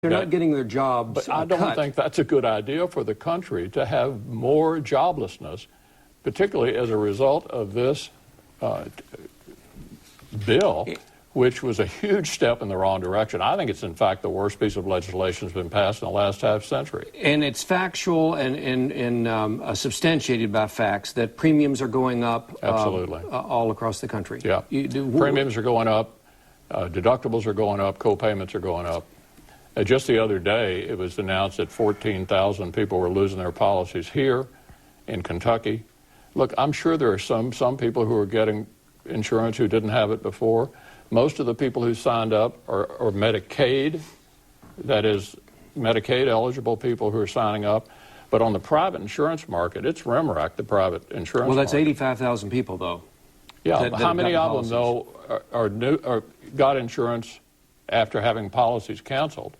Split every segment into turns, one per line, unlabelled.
They're not getting their jobs
But I don't
cut.
think that's a good idea for the country to have more joblessness, particularly as a result of this bill, which was a huge step in the wrong direction. I think it's, in fact, the worst piece of legislation that's been passed in the last half century.
And it's factual and substantiated by facts that premiums are going up
Absolutely.
All across the country.
Yeah. Premiums are going up, deductibles are going up, co-payments are going up. Just the other day, it was announced that 14,000 people were losing their policies here in Kentucky. Look, I'm sure there are some people who are getting insurance who didn't have it before. Most of the people who signed up are Medicaid, that is, Medicaid-eligible people who are signing up. But on the private insurance market, it's REMRAC, the private insurance market.
Well, that's 85,000 people, though.
Yeah, how many of them, though, got insurance after having policies canceled?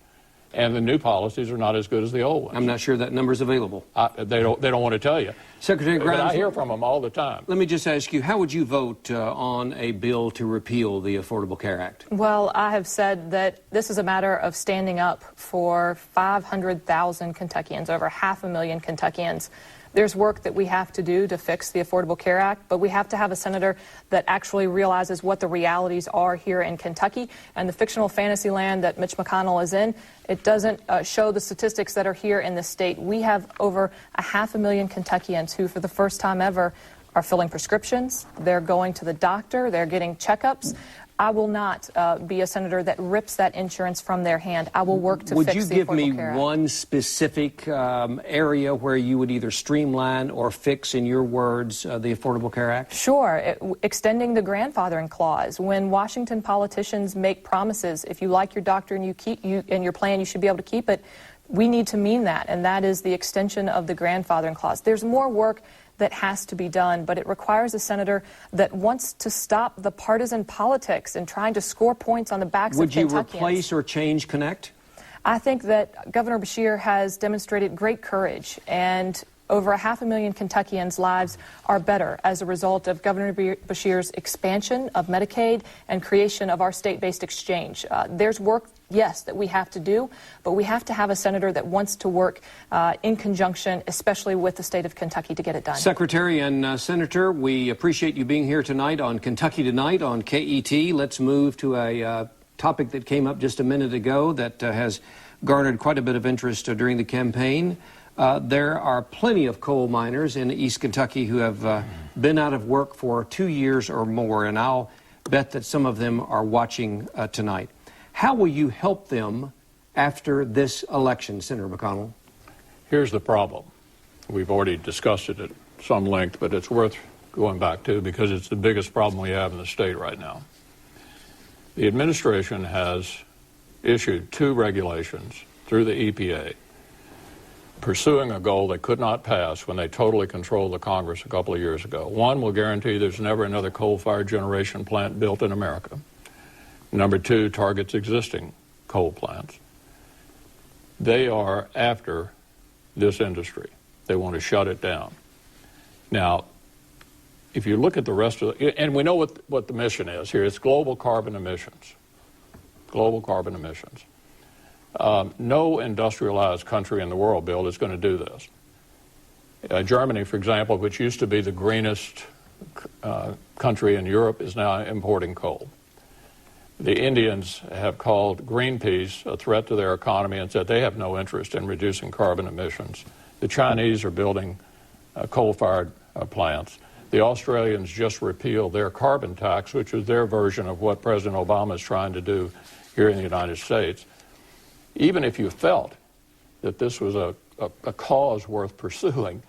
And the new policies are not as good as the old ones.
I'm not sure that number's available.
They don't want to tell you.
Secretary-Grimes,
but I hear from them all the time.
Let me just ask you, how would you vote on a bill to repeal the Affordable Care Act?
Well, I have said that this is a matter of standing up for 500,000 Kentuckians, over 500,000 Kentuckians. There's work that we have to do to fix the Affordable Care Act, but we have to have a senator that actually realizes what the realities are here in Kentucky. And the fictional fantasy land that Mitch McConnell is in, it doesn't show the statistics that are here in the state. We have over 500,000 Kentuckians who, for the first time ever, are filling prescriptions. They're going to the doctor. They're getting checkups. I will not be a senator that rips that insurance from their hand. I will work to fix the Affordable Care Act. Would you give me
one specific area where you would either streamline or fix, in your words, the Affordable Care Act?
Sure. Extending the grandfathering clause. When Washington politicians make promises, if you like your doctor and and your plan, you should be able to keep it. We need to mean that, and that is the extension of the grandfathering clause. There's more work that has to be done, but it requires a senator that wants to stop the partisan politics and trying to score points on the backs of Kentuckians.
Would you replace or change Connect?
I think that Governor Beshear has demonstrated great courage, and over 500,000 Kentuckians' lives are better as a result of Governor Beshear's expansion of Medicaid and creation of our state-based exchange. There's work, yes, that we have to do, but we have to have a senator that wants to work in conjunction, especially with the state of Kentucky, to get it done.
Secretary and Senator, we appreciate you being here tonight on Kentucky Tonight on KET. Let's move to a topic that came up just a minute ago that has garnered quite a bit of interest during the campaign. There are plenty of coal miners in East Kentucky who have been out of work for 2 years or more, and I'll bet that some of them are watching tonight. How will you help them after this election, Senator McConnell?
Here's the problem. We've already discussed it at some length, but it's worth going back to because it's the biggest problem we have in the state right now. The administration has issued 2 regulations through the EPA pursuing a goal they could not pass when they totally controlled the Congress a couple of years ago. One will guarantee there's never another coal-fired generation plant built in America. Number 2 targets existing coal plants. They are after this industry. They want to shut it down. Now, if you look at the rest of the, and we know what the mission is here, it's global carbon emissions. Global carbon emissions. No industrialized country in the world, Bill, is going to do this. Germany, for example, which used to be the greenest country in Europe, is now importing coal. The Indians have called Greenpeace a threat to their economy and said they have no interest in reducing carbon emissions. The Chinese are building coal-fired plants. The Australians just repealed their carbon tax, which is their version of what President Obama is trying to do here in the United States. Even if you felt that this was a cause worth pursuing,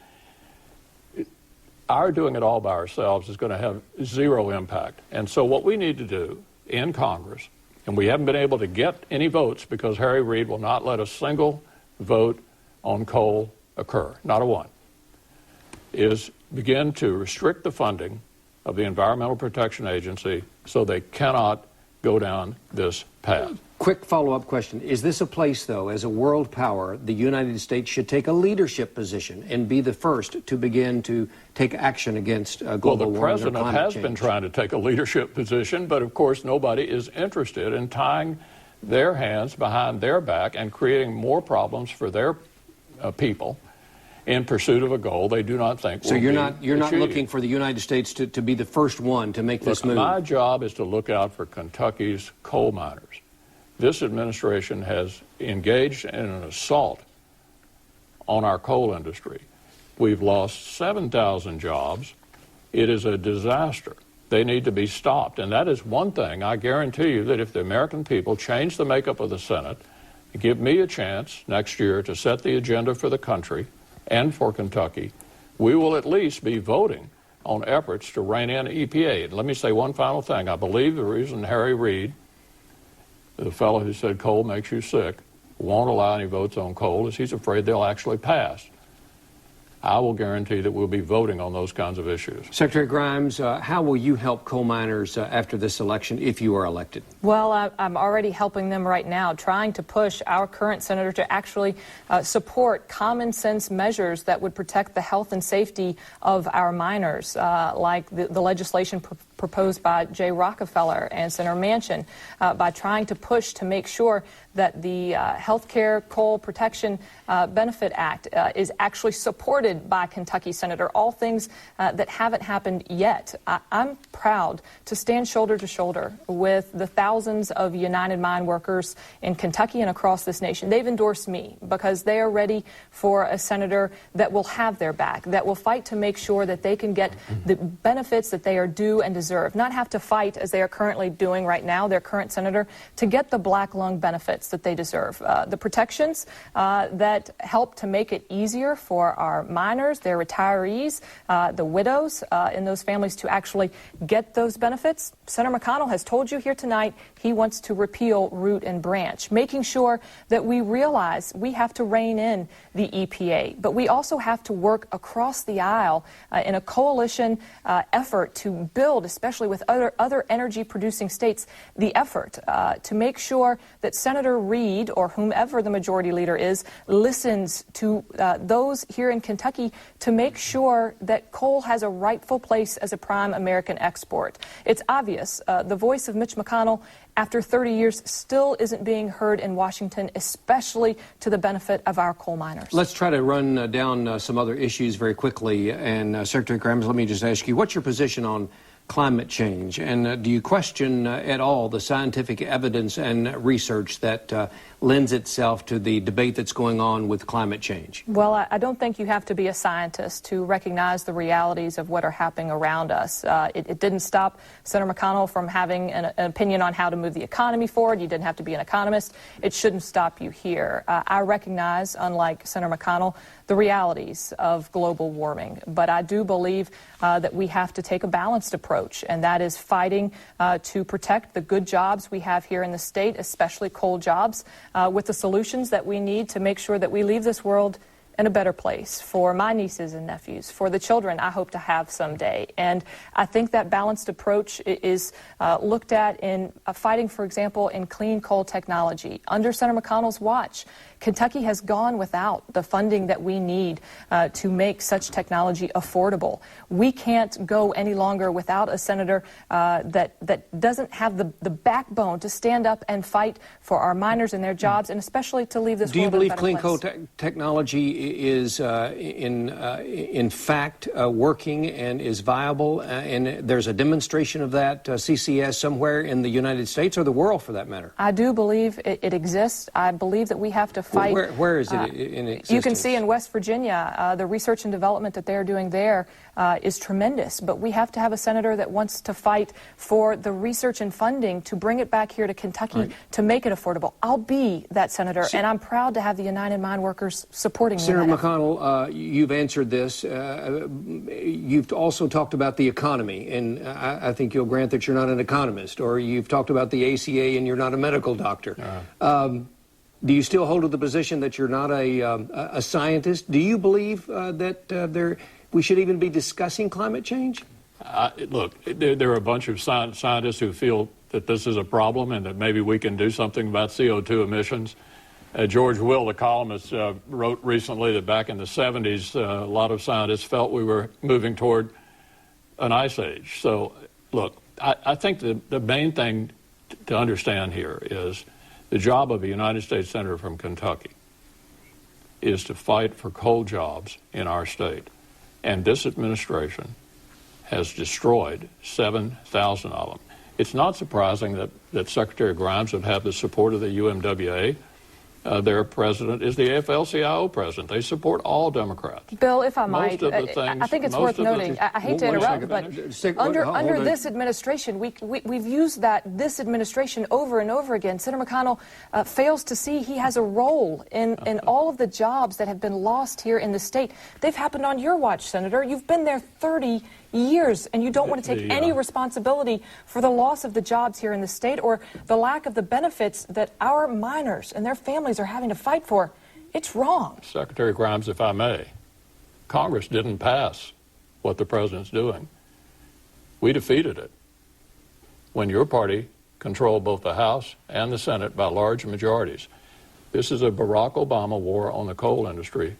our doing it all by ourselves is going to have zero impact. And so what we need to do in Congress, and we haven't been able to get any votes because Harry Reid will not let a single vote on coal occur, not a one, is begin to restrict the funding of the Environmental Protection Agency so they cannot go down this path.
Quick follow-up question. Is this a place, though, as a world power, the United States should take a leadership position and be the first to begin to take action against global warming or climate change?
Well, the president has been trying to take a leadership position, but of course nobody is interested in tying their hands behind their back and creating more problems for their people in pursuit of a goal they do not think will be achieved.
You're not looking for the United States to be the first one to make this move.
My job is to look out for Kentucky's coal miners. This administration has engaged in an assault on our coal industry. We've lost 7,000 jobs. It is a disaster. They need to be stopped. And that is one thing I guarantee you, that if the American people change the makeup of the Senate, give me a chance next year to set the agenda for the country and for Kentucky, we will at least be voting on efforts to rein in EPA. And let me say one final thing. I believe the reason Harry Reid, the fellow who said coal makes you sick, won't allow any votes on coal is he's afraid they'll actually pass. I will guarantee that we'll be voting on those kinds of issues.
Secretary Grimes, how will you help coal miners after this election if you are elected?
Well, I'm already helping them right now, trying to push our current senator to actually support common sense measures that would protect the health and safety of our miners, like the legislation proposed by Jay Rockefeller and Senator Manchin, by trying to push to make sure that the Healthcare Coal Protection Benefit Act is actually supported by Kentucky Senator, all things that haven't happened yet. I'm proud to stand shoulder to shoulder with the thousands of United Mine workers in Kentucky and across this nation. They've endorsed me because they are ready for a senator that will have their back, that will fight to make sure that they can get the benefits that they are due and deserve, not have to fight as they are currently doing right now, their current senator, to get the black lung benefits that they deserve, the protections that help to make it easier for our miners, their retirees, the widows in those families to actually get those benefits. Senator McConnell has told you here tonight he wants to repeal root and branch, making sure that we realize we have to rein in the EPA, but we also have to work across the aisle in a coalition effort to build, especially with other energy-producing states, the effort to make sure that Senator Reid, or whomever the majority leader is, listens to those here in Kentucky to make sure that coal has a rightful place as a prime American export. It's obvious the voice of Mitch McConnell after 30 years still isn't being heard in Washington, especially to the benefit of our coal miners.
Let's try to run down some other issues very quickly. And Secretary Grimes, let me just ask you, what's your position on climate change? And do you question at all the scientific evidence and research that lends itself to the debate that's going on with climate change?
Well, I don't think you have to be a scientist to recognize the realities of what are happening around us. It didn't stop Senator McConnell from having an opinion on how to move the economy forward. You didn't have to be an economist. It shouldn't stop you here. I recognize, unlike Senator McConnell, the realities of global warming. But I do believe that we have to take a balanced approach, and that is fighting to protect the good jobs we have here in the state, especially coal jobs, with the solutions that we need to make sure that we leave this world in a better place for my nieces and nephews, for the children I hope to have someday. And I think that balanced approach is looked at in fighting, for example, in clean coal technology. Under Senator McConnell's watch, Kentucky has gone without the funding that we need to make such technology affordable. We can't go any longer without a senator that doesn't have the backbone to stand up and fight for our miners and their jobs, and especially to leave this world in a better place.
Do you believe clean coal technology is in fact working and is viable, and there's a demonstration of that CCS somewhere in the United States or the world, for that matter?
I do believe it exists. I believe that we have to fight.
Where is it in existence?
You can see in West Virginia, the research and development that they're doing there is tremendous, but we have to have a senator that wants to fight for the research and funding to bring it back here to Kentucky to make it affordable. I'll be that senator, and I'm proud to have the United Mine Workers supporting me.
Senator McConnell, you've answered this. You've also talked about the economy, and I think you'll grant that you're not an economist, or you've talked about the ACA and you're not a medical doctor. Do you still hold to the position that you're not a scientist? Do you believe that we should even be discussing climate change?
Look, there are a bunch of scientists who feel that this is a problem and that maybe we can do something about CO2 emissions. George Will, the columnist, wrote recently that back in the 70s, a lot of scientists felt we were moving toward an ice age. So, look, I think the main thing to understand here is The job of a United States Senator from Kentucky is to fight for coal jobs in our state. And this administration has destroyed 7,000 of them. It's not surprising that Secretary Grimes would have the support of the UMWA. Their president is the AFL-CIO president. They support all Democrats.
Bill, if I might, I think it's worth noting, I hate to interrupt, but under this administration, we've used this administration over and over again. Senator McConnell fails to see he has a role in all of the jobs that have been lost here in the state. They've happened on your watch, Senator. You've been there 30 years, and you don't want to take any responsibility for the loss of the jobs here in the state or the lack of the benefits that our miners and their families are having to fight for. It's wrong.
Secretary Grimes, if I may, Congress didn't pass what the president's doing. We defeated it when your party controlled both the House and the Senate by large majorities. This is a Barack Obama war on the coal industry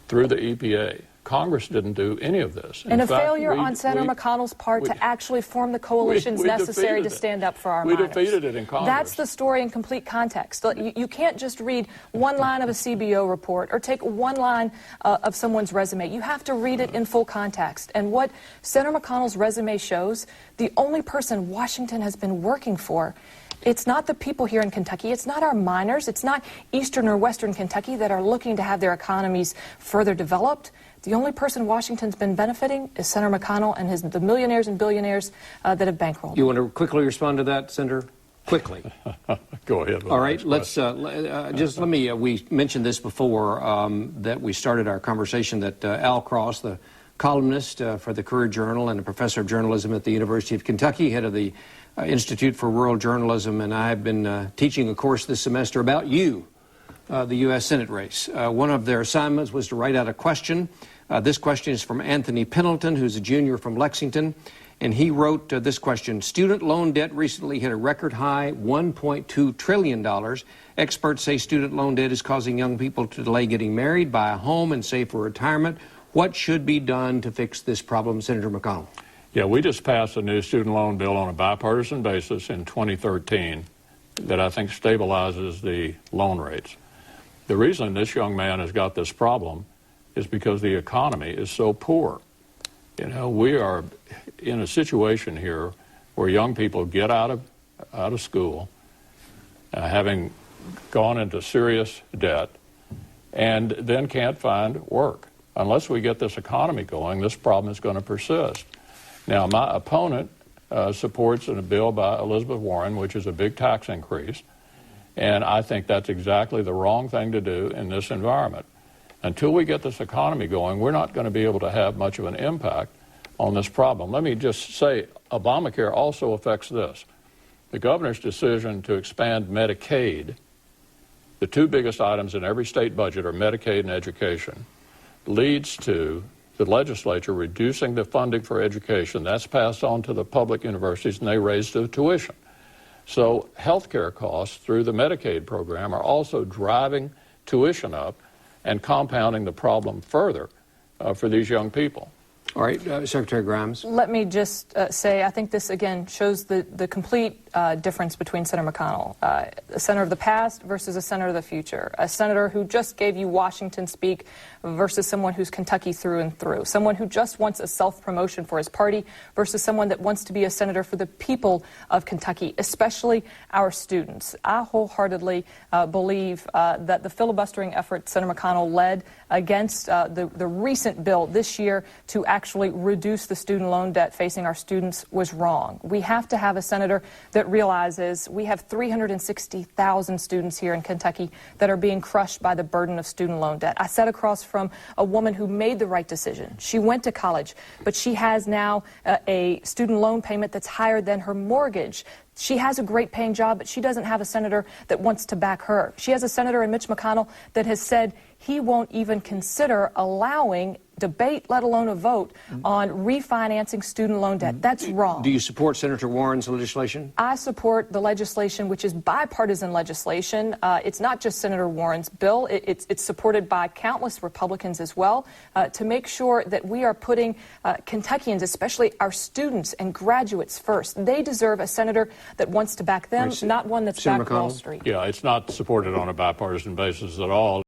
through the EPA. Congress didn't do any of this.
And a failure on Senator McConnell's part to actually form the coalitions necessary to stand up for our miners.
We defeated it in Congress.
That's the story in complete context. You can't just read one line of a CBO report or take one line of someone's resume. You have to read it in full context. And what Senator McConnell's resume shows, the only person Washington has been working for, it's not the people here in Kentucky. It's not our miners. It's not eastern or western Kentucky that are looking to have their economies further developed. The only person Washington's been benefiting is Senator McConnell and the millionaires and billionaires that have bankrolled.
You want to quickly respond to that, Senator? Quickly.
Go ahead.
All right, let's we mentioned this before that we started our conversation that Al Cross, the columnist for the Career Journal and a professor of journalism at the University of Kentucky, head of the Institute for Rural Journalism, and I have been teaching a course this semester about the U.S. Senate race. One of their assignments was to write out a question. This question is from Anthony Pendleton, who's a junior from Lexington, and he wrote this question. Student loan debt recently hit a record high $1.2 trillion. Experts say student loan debt is causing young people to delay getting married, buy a home, and save for retirement. What should be done to fix this problem, Senator McConnell?
Yeah, we just passed a new student loan bill on a bipartisan basis in 2013 that I think stabilizes the loan rates. The reason this young man has got this problem is because the economy is so poor. You know, we are in a situation here where young people get out of school, having gone into serious debt, and then can't find work. Unless we get this economy going, this problem is going to persist. Now, my opponent supports a bill by Elizabeth Warren, which is a big tax increase, and I think that's exactly the wrong thing to do in this environment. Until we get this economy going, we're not going to be able to have much of an impact on this problem. Let me just say, Obamacare also affects this. The governor's decision to expand Medicaid, the two biggest items in every state budget are Medicaid and education, leads to the legislature reducing the funding for education. That's passed on to the public universities, and they raise the tuition. So health care costs through the Medicaid program are also driving tuition up and compounding the problem further for these young people.
All right, Secretary Grimes.
Let me just say, I think this, again, shows the complete difference between Senator McConnell, a senator of the past versus a senator of the future, a senator who just gave you Washington speak versus someone who's Kentucky through and through, someone who just wants a self-promotion for his party versus someone that wants to be a senator for the people of Kentucky, especially our students. I wholeheartedly believe that the filibustering effort Senator McConnell led against the recent bill this year to actually reduce the student loan debt facing our students was wrong. We have to have a senator that realizes we have 360,000 students here in Kentucky that are being crushed by the burden of student loan debt. I sat across from a woman who made the right decision. She went to college, but she has now a student loan payment that's higher than her mortgage. She has a great paying job, but she doesn't have a senator that wants to back her. She has a senator in Mitch McConnell that has said he won't even consider allowing debate, let alone a vote, on refinancing student loan debt. That's wrong.
Do you support Senator Warren's legislation?
I support the legislation, which is bipartisan legislation. It's not just Senator Warren's bill. It's supported by countless Republicans as well, to make sure that we are putting Kentuckians, especially our students and graduates, first. They deserve a senator that wants to back them,
Right.
not one that's
Senator
backed Wall
McConnell?
Street.
Yeah, it's not supported on a bipartisan basis at all.